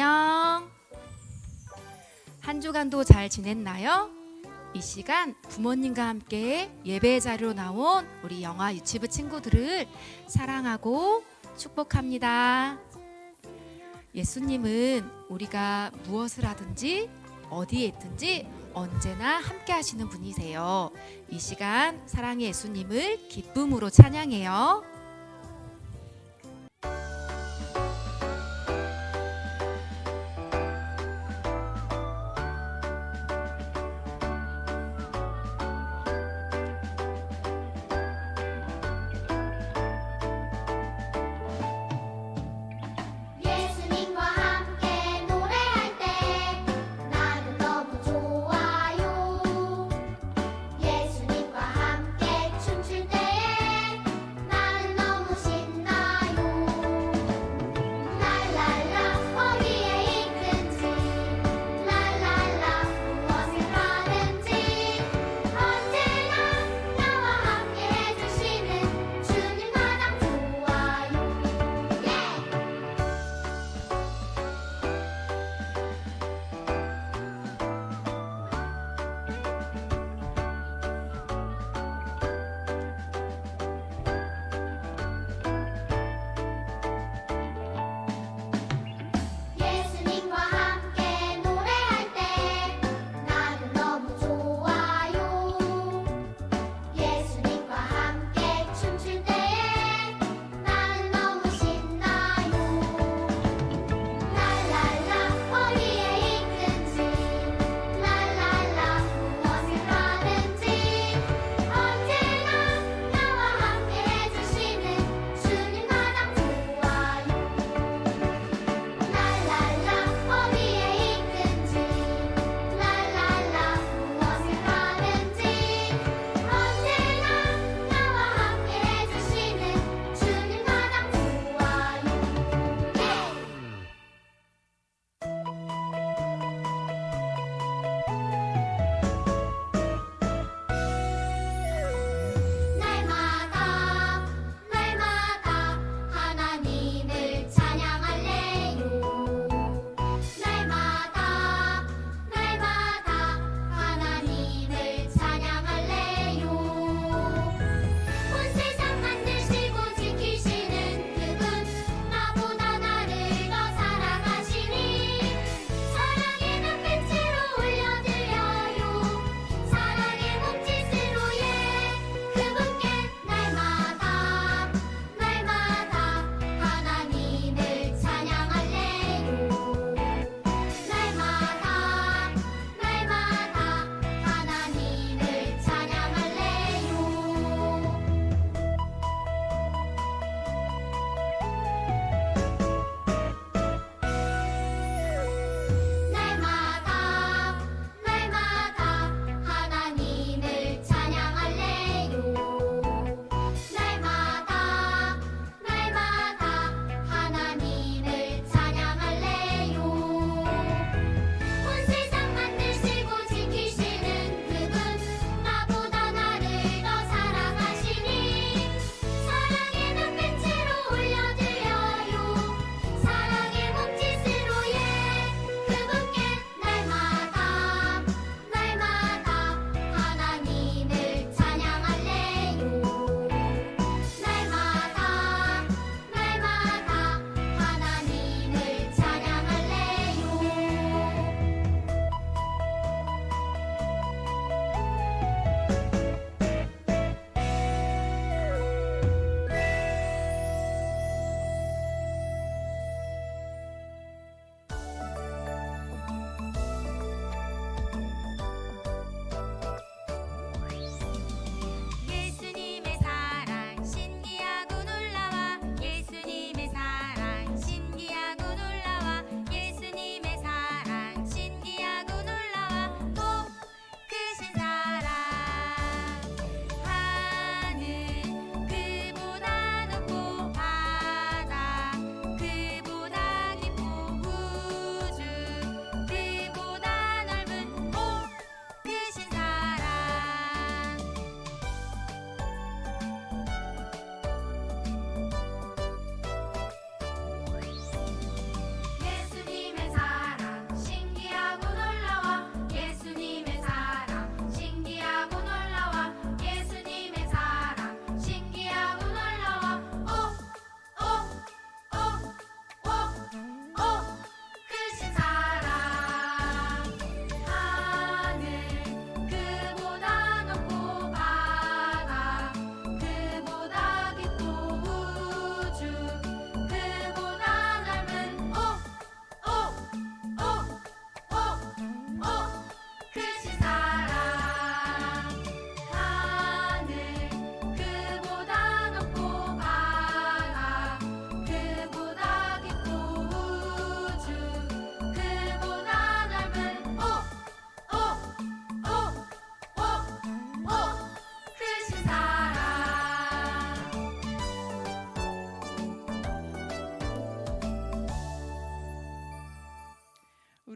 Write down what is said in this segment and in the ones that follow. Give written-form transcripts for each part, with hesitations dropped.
안녕. 한 주간도 잘 지냈나요? 이 시간 부모님과 함께 예배 자리로 나온 우리 영화 유치부 친구들을 사랑하고 축복합니다. 예수님은 우리가 무엇을 하든지 어디에 있든지 언제나 함께 하시는 분이세요. 이 시간 사랑의 예수님을 기쁨으로 찬양해요. 예수님과 함께 노래할 때 나는 너무 좋아요. 예수님과 함께 춤출 때에 나는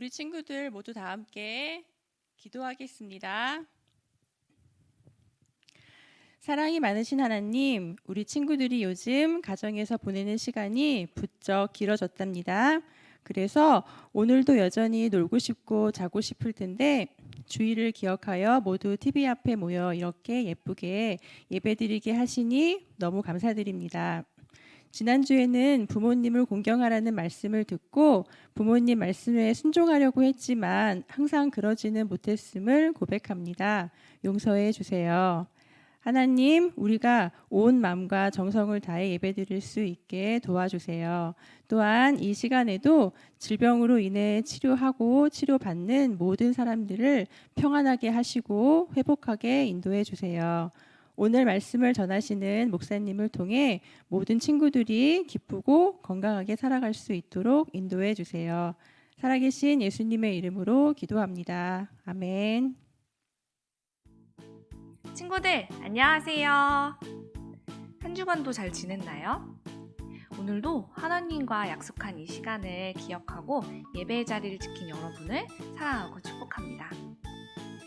우리 친구들 모두 다 함께 기도하겠습니다. 사랑이 많으신 하나님, 우리 친구들이 요즘 가정에서 보내는 시간이 부쩍 길어졌답니다. 그래서 오늘도 여전히 놀고 싶고 자고 싶을 텐데 주의를 기억하여 모두 TV 앞에 모여 이렇게 예쁘게 예배드리게 하시니 너무 감사드립니다. 지난주에는 부모님을 공경하라는 말씀을 듣고 부모님 말씀에 순종하려고 했지만 항상 그러지는 못했음을 고백합니다. 용서해 주세요. 하나님, 우리가 온 마음과 정성을 다해 예배드릴 수 있게 도와주세요. 또한 이 시간에도 질병으로 인해 치료하고 치료받는 모든 사람들을 평안하게 하시고 회복하게 인도해 주세요. 오늘 말씀을 전하시는 목사님을 통해 모든 친구들이 기쁘고 건강하게 살아갈 수 있도록 인도해 주세요. 살아계신 예수님의 이름으로 기도합니다. 아멘. 친구들, 안녕하세요. 한 주간도 잘 지냈나요? 오늘도 하나님과 약속한 이 시간을 기억하고 예배의 자리를 지킨 여러분을 사랑하고 축복합니다.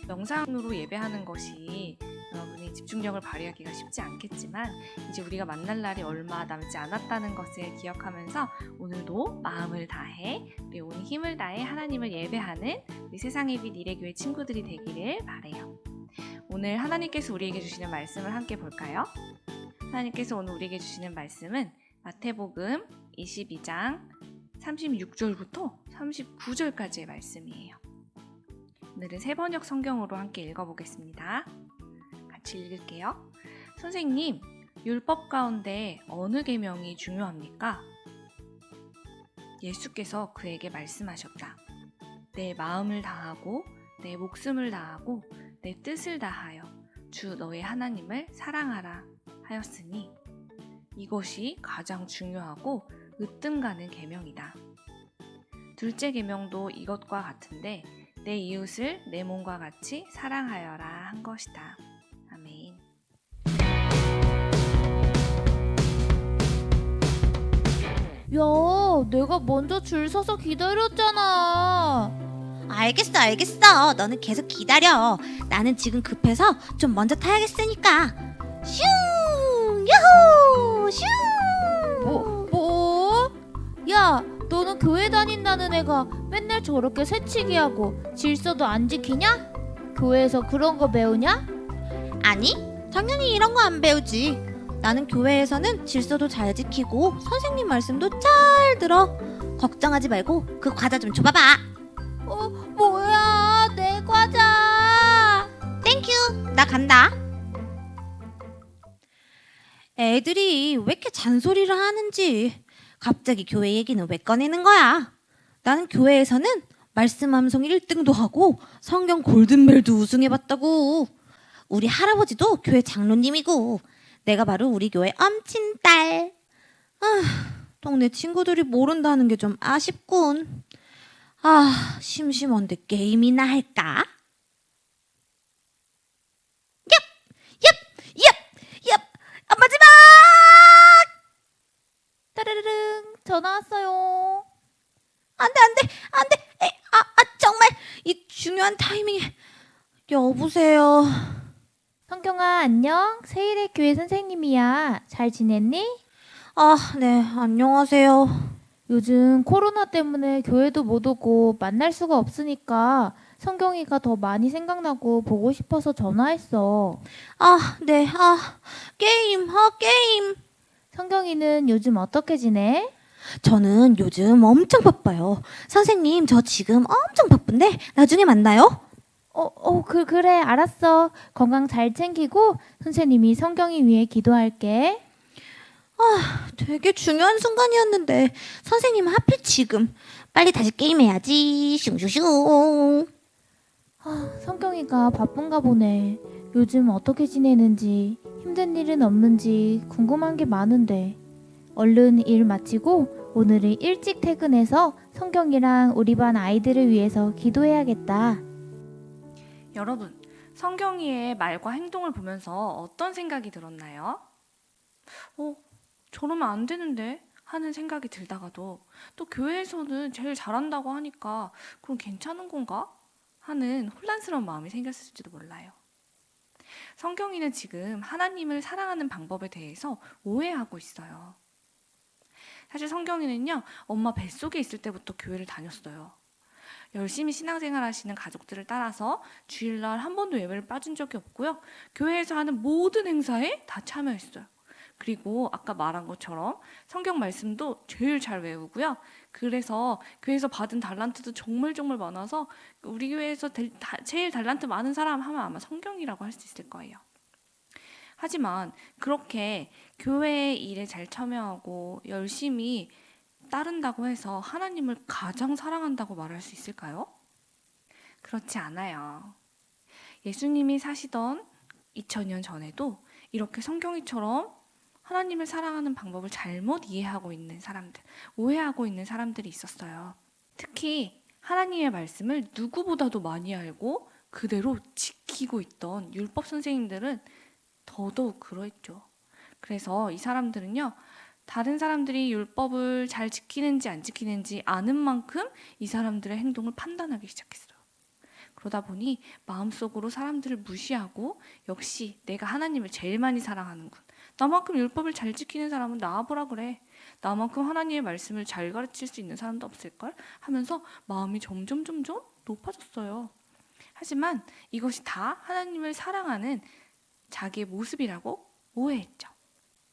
영상으로 예배하는 것이 여러분이 집중력을 발휘하기가 쉽지 않겠지만 이제 우리가 만날 날이 얼마 남지 않았다는 것을 기억하면서 오늘도 마음을 다해 우리 온 힘을 다해 하나님을 예배하는 우리 세상의 빛 이레교회 친구들이 되기를 바라요. 오늘 하나님께서 우리에게 주시는 말씀을 함께 볼까요? 하나님께서 오늘 우리에게 주시는 말씀은 마태복음 22장 36절부터 39절까지의 말씀이에요. 오늘은 세번역 성경으로 함께 읽어보겠습니다. 같이 읽을게요. 선생님, 율법 가운데 어느 계명이 중요합니까? 예수께서 그에게 말씀하셨다. 내 마음을 다하고 내 목숨을 다하고 내 뜻을 다하여 주 너의 하나님을 사랑하라 하였으니 이것이 가장 중요하고 으뜸 가는 계명이다. 둘째 계명도 이것과 같은데 내 이웃을 내 몸과 같이 사랑하여라 한 것이다. 아멘. 야, 내가 먼저 줄 서서 기다렸잖아. 알겠어. 너는 계속 기다려. 나는 지금 급해서 좀 먼저 타야겠으니까. 슝! 야호! 슝! 뭐? 야, 너는 교회 다닌다는 애가 맨날 저렇게 새치기 하고 질서도 안 지키냐? 교회에서 그런 거 배우냐? 아니, 당연히 이런 거 안 배우지. 나는 교회에서는 질서도 잘 지키고 선생님 말씀도 잘 들어. 걱정하지 말고 그 과자 좀 줘봐봐. 뭐야, 내 과자. 땡큐. 나 간다. 애들이 왜 이렇게 잔소리를 하는지. 갑자기 교회 얘기는 왜 꺼내는 거야? 나는 교회에서는 말씀 암송 1등도 하고 성경 골든벨도 우승해봤다고. 우리 할아버지도 교회 장로님이고 내가 바로 우리 교회 엄친딸. 동네 친구들이 모른다는 게 좀 아쉽군. 심심한데 게임이나 할까? 얍! 마지막! 따르릉, 전화 왔어요. 안 돼. 정말 이 중요한 타이밍에. 여보세요. 성경아, 안녕. 세일의 교회 선생님이야. 잘 지냈니? 네, 안녕하세요. 요즘 코로나 때문에 교회도 못 오고 만날 수가 없으니까 성경이가 더 많이 생각나고 보고 싶어서 전화했어. 네, 게임. 성경이는 요즘 어떻게 지내? 저는 요즘 엄청 바빠요. 선생님, 저 지금 엄청 바쁜데 나중에 만나요. 그래, 알았어. 건강 잘 챙기고 선생님이 성경이 위해 기도할게. 되게 중요한 순간이었는데 선생님은 하필 지금. 빨리 다시 게임해야지. 슝슝슝. 성경이가 바쁜가 보네. 요즘 어떻게 지내는지, 힘든 일은 없는지 궁금한 게 많은데. 얼른 일 마치고 오늘은 일찍 퇴근해서 성경이랑 우리 반 아이들을 위해서 기도해야겠다. 여러분, 성경이의 말과 행동을 보면서 어떤 생각이 들었나요? 저러면 안 되는데 하는 생각이 들다가도 또 교회에서는 제일 잘한다고 하니까 그럼 괜찮은 건가? 하는 혼란스러운 마음이 생겼을지도 몰라요. 성경이는 지금 하나님을 사랑하는 방법에 대해서 오해하고 있어요. 사실 성경이는요, 엄마 뱃속에 있을 때부터 교회를 다녔어요. 열심히 신앙생활 하시는 가족들을 따라서 주일날 한 번도 예배를 빠진 적이 없고요. 교회에서 하는 모든 행사에 다 참여했어요. 그리고 아까 말한 것처럼 성경 말씀도 제일 잘 외우고요. 그래서 교회에서 받은 달란트도 정말 많아서 우리 교회에서 제일 달란트 많은 사람 하면 아마 성경이라고 할 수 있을 거예요. 하지만 그렇게 교회의 일에 잘 참여하고 열심히 따른다고 해서 하나님을 가장 사랑한다고 말할 수 있을까요? 그렇지 않아요. 예수님이 사시던 2000년 전에도 이렇게 성경이처럼 하나님을 사랑하는 방법을 잘못 이해하고 있는 사람들, 오해하고 있는 사람들이 있었어요. 특히 하나님의 말씀을 누구보다도 많이 알고 그대로 지키고 있던 율법 선생님들은 더더욱 그러했죠. 그래서 이 사람들은요, 다른 사람들이 율법을 잘 지키는지 안 지키는지 아는 만큼 이 사람들의 행동을 판단하기 시작했어요. 그러다 보니 마음속으로 사람들을 무시하고 역시 내가 하나님을 제일 많이 사랑하는군. 나만큼 율법을 잘 지키는 사람은 나와보라 그래. 나만큼 하나님의 말씀을 잘 가르칠 수 있는 사람도 없을걸? 하면서 마음이 점점 높아졌어요. 하지만 이것이 다 하나님을 사랑하는 자기의 모습이라고 오해했죠.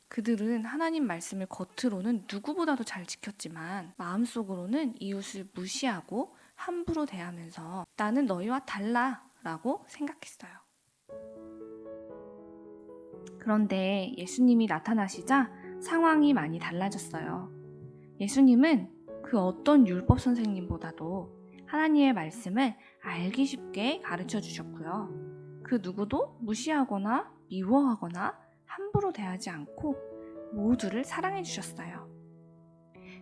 그들은 하나님 말씀을 겉으로는 누구보다도 잘 지켰지만 마음속으로는 이웃을 무시하고 함부로 대하면서 나는 너희와 달라 라고 생각했어요. 그런데 예수님이 나타나시자 상황이 많이 달라졌어요. 예수님은 그 어떤 율법 선생님보다도 하나님의 말씀을 알기 쉽게 가르쳐 주셨고요. 그 누구도 무시하거나 미워하거나 함부로 대하지 않고 모두를 사랑해 주셨어요.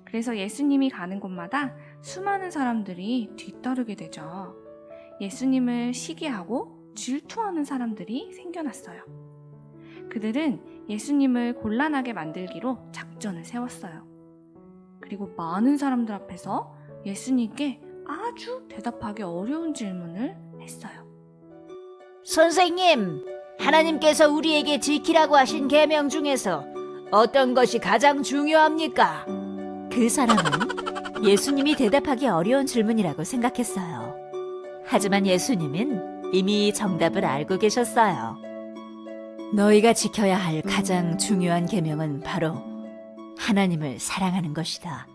그래서 예수님이 가는 곳마다 수많은 사람들이 뒤따르게 되죠. 예수님을 시기하고 질투하는 사람들이 생겨났어요. 그들은 예수님을 곤란하게 만들기로 작전을 세웠어요. 그리고 많은 사람들 앞에서 예수님께 아주 대답하기 어려운 질문을 했어요. 선생님, 하나님께서 우리에게 지키라고 하신 계명 중에서 어떤 것이 가장 중요합니까? 그 사람은 예수님이 대답하기 어려운 질문이라고 생각했어요. 하지만 예수님은 이미 정답을 알고 계셨어요. 너희가 지켜야 할 가장 중요한 계명은 바로 하나님을 사랑하는 것이다.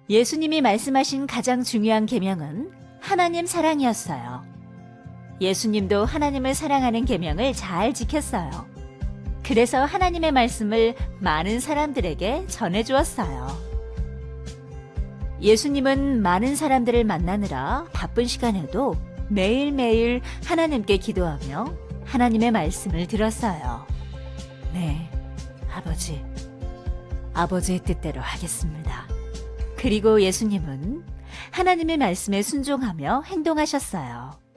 예수님이 말씀하신 가장 중요한 계명은 하나님 사랑이었어요. 예수님도 하나님을 사랑하는 계명을 잘 지켰어요. 그래서 하나님의 말씀을 많은 사람들에게 전해주었어요. 예수님은 많은 사람들을 만나느라 바쁜 시간에도 매일매일 하나님께 기도하며 하나님의 말씀을 들었어요. 네, 아버지. 아버지의 뜻대로 하겠습니다. 그리고 예수님은 하나님의 말씀에 순종하며 행동하셨어요.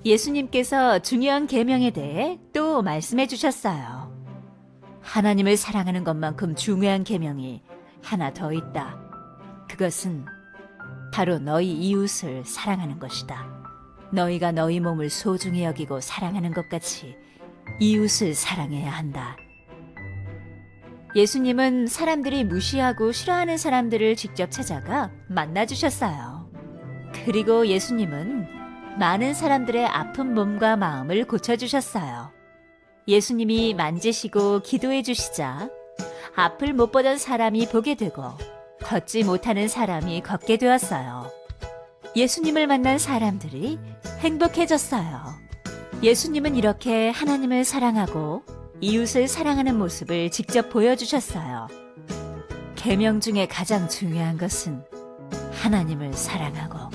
예수님께서 중요한 계명에 대해 또 말씀해 주셨어요. 하나님을 사랑하는 것만큼 중요한 계명이 하나 더 있다. 그것은 바로 너희 이웃을 사랑하는 것이다. 너희가 너희 몸을 소중히 여기고 사랑하는 것 같이 이웃을 사랑해야 한다. 예수님은 사람들이 무시하고 싫어하는 사람들을 직접 찾아가 만나주셨어요. 그리고 예수님은 많은 사람들의 아픈 몸과 마음을 고쳐주셨어요. 예수님이 만지시고 기도해 주시자 앞을 못 보던 사람이 보게 되고 걷지 못하는 사람이 걷게 되었어요. 예수님을 만난 사람들이 행복해졌어요. 예수님은 이렇게 하나님을 사랑하고 이웃을 사랑하는 모습을 직접 보여주셨어요. 계명 중에 가장 중요한 것은 하나님을 사랑하고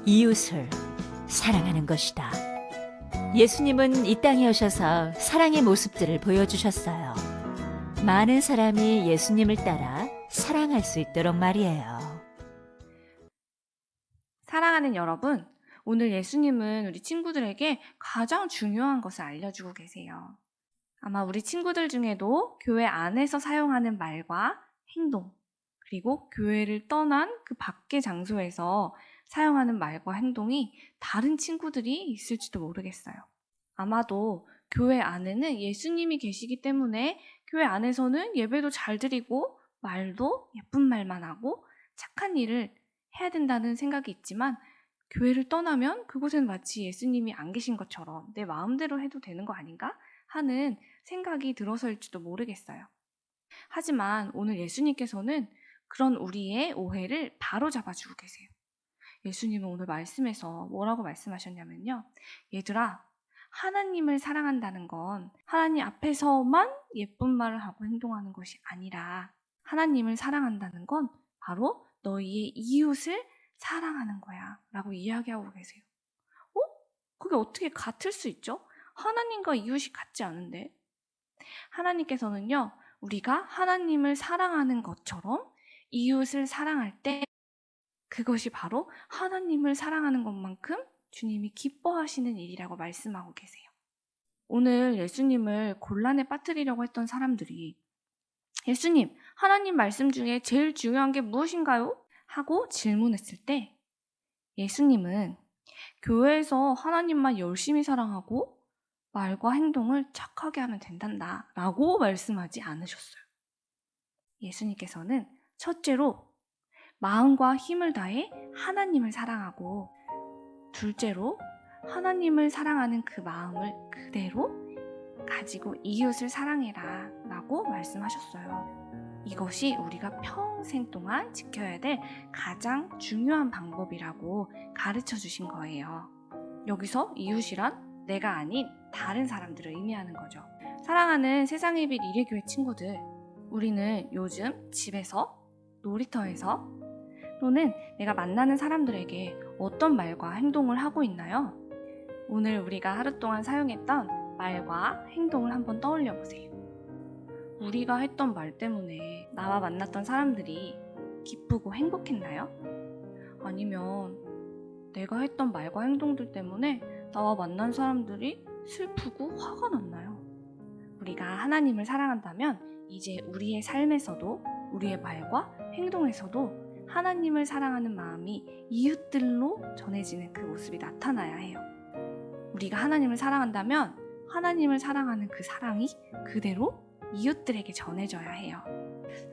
이웃을 사랑하는 것이다. 예수님은 이 땅에 오셔서 사랑의 모습들을 보여주셨어요. 많은 사람이 예수님을 따라 사랑할 수 있도록 말이에요. 사랑하는 여러분, 오늘 예수님은 우리 친구들에게 가장 중요한 것을 알려주고 계세요. 아마 우리 친구들 중에도 교회 안에서 사용하는 말과 행동, 그리고 교회를 떠난 그 밖의 장소에서 사용하는 말과 행동이 다른 친구들이 있을지도 모르겠어요. 아마도 교회 안에는 예수님이 계시기 때문에 교회 안에서는 예배도 잘 드리고 말도 예쁜 말만 하고 착한 일을 해야 된다는 생각이 있지만 교회를 떠나면 그곳엔 마치 예수님이 안 계신 것처럼 내 마음대로 해도 되는 거 아닌가 하는 생각이 들어서일지도 모르겠어요. 하지만 오늘 예수님께서는 그런 우리의 오해를 바로 잡아주고 계세요. 예수님은 오늘 말씀에서 뭐라고 말씀하셨냐면요. 얘들아, 하나님을 사랑한다는 건 하나님 앞에서만 예쁜 말을 하고 행동하는 것이 아니라 하나님을 사랑한다는 건 바로 너희의 이웃을 사랑하는 거야 라고 이야기하고 계세요. 그게 어떻게 같을 수 있죠? 하나님과 이웃이 같지 않은데. 하나님께서는요, 우리가 하나님을 사랑하는 것처럼 이웃을 사랑할 때 그것이 바로 하나님을 사랑하는 것만큼 주님이 기뻐하시는 일이라고 말씀하고 계세요. 오늘 예수님을 곤란에 빠뜨리려고 했던 사람들이 예수님, 하나님 말씀 중에 제일 중요한 게 무엇인가요? 하고 질문했을 때 예수님은 교회에서 하나님만 열심히 사랑하고 말과 행동을 착하게 하면 된단다 라고 말씀하지 않으셨어요. 예수님께서는 첫째로 마음과 힘을 다해 하나님을 사랑하고 둘째로 하나님을 사랑하는 그 마음을 그대로 가지고 이웃을 사랑해라 라고 말씀하셨어요. 이것이 우리가 평생 동안 지켜야 될 가장 중요한 방법이라고 가르쳐 주신 거예요. 여기서 이웃이란 내가 아닌 다른 사람들을 의미하는 거죠. 사랑하는 세상의 빛 이레교회 친구들, 우리는 요즘 집에서, 놀이터에서 또는 내가 만나는 사람들에게 어떤 말과 행동을 하고 있나요? 오늘 우리가 하루 동안 사용했던 말과 행동을 한번 떠올려 보세요. 우리가 했던 말 때문에 나와 만났던 사람들이 기쁘고 행복했나요? 아니면 내가 했던 말과 행동들 때문에 나와 만난 사람들이 슬프고 화가 났나요? 우리가 하나님을 사랑한다면 이제 우리의 삶에서도 우리의 말과 행동에서도 하나님을 사랑하는 마음이 이웃들로 전해지는 그 모습이 나타나야 해요. 우리가 하나님을 사랑한다면 하나님을 사랑하는 그 사랑이 그대로 이웃들에게 전해져야 해요.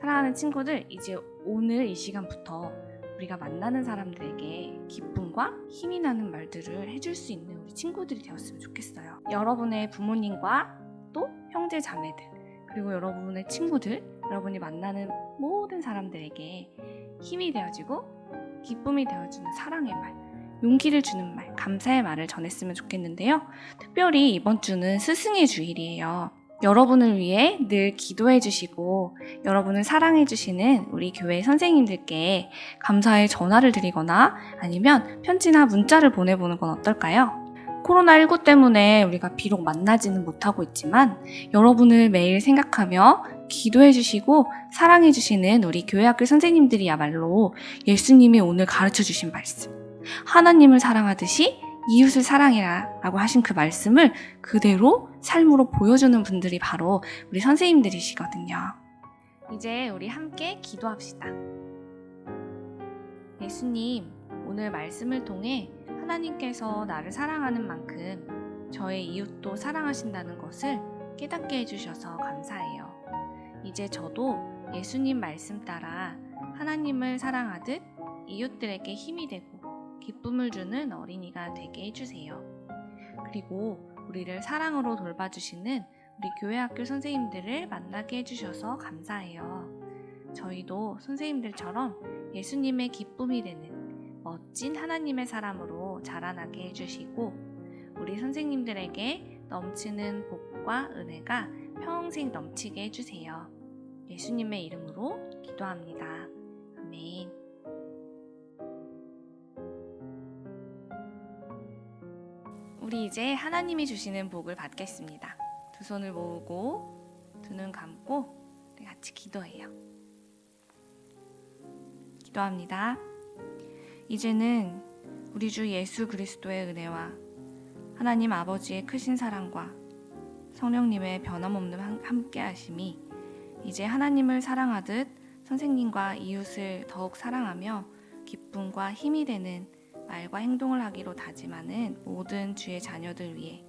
사랑하는 친구들, 이제 오늘 이 시간부터 우리가 만나는 사람들에게 기쁨과 힘이 나는 말들을 해줄 수 있는 우리 친구들이 되었으면 좋겠어요. 여러분의 부모님과 또 형제 자매들, 그리고 여러분의 친구들, 여러분이 만나는 모든 사람들에게 힘이 되어주고 기쁨이 되어주는 사랑의 말, 용기를 주는 말, 감사의 말을 전했으면 좋겠는데요. 특별히 이번 주는 스승의 주일이에요. 여러분을 위해 늘 기도해 주시고 여러분을 사랑해 주시는 우리 교회 선생님들께 감사의 전화를 드리거나 아니면 편지나 문자를 보내보는 건 어떨까요? 코로나19 때문에 우리가 비록 만나지는 못하고 있지만 여러분을 매일 생각하며 기도해 주시고 사랑해 주시는 우리 교회학교 선생님들이야말로 예수님이 오늘 가르쳐 주신 말씀, 하나님을 사랑하듯이 이웃을 사랑해라 라고 하신 그 말씀을 그대로 삶으로 보여주는 분들이 바로 우리 선생님들이시거든요. 이제 우리 함께 기도합시다. 예수님, 오늘 말씀을 통해 하나님께서 나를 사랑하는 만큼 저의 이웃도 사랑하신다는 것을 깨닫게 해주셔서 감사해요. 이제 저도 예수님 말씀 따라 하나님을 사랑하듯 이웃들에게 힘이 되고 기쁨을 주는 어린이가 되게 해주세요. 그리고 우리를 사랑으로 돌봐주시는 우리 교회학교 선생님들을 만나게 해주셔서 감사해요. 저희도 선생님들처럼 예수님의 기쁨이 되는 멋진 하나님의 사람으로 자라나게 해주시고 우리 선생님들에게 넘치는 복과 은혜가 평생 넘치게 해주세요. 예수님의 이름으로 기도합니다. 아멘. 우리 이제 하나님이 주시는 복을 받겠습니다. 두 손을 모으고 두 눈 감고 우리 같이 기도해요. 기도합니다. 이제는 우리 주 예수 그리스도의 은혜와 하나님 아버지의 크신 사랑과 성령님의 변함없는 함께하심이 이제 하나님을 사랑하듯 선생님과 이웃을 더욱 사랑하며 기쁨과 힘이 되는 말과 행동을 하기로 다짐하는 모든 주의 자녀들 위해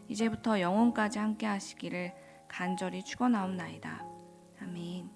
이제부터 영원까지 함께하시기를 간절히 축원하옵나이다. 아멘.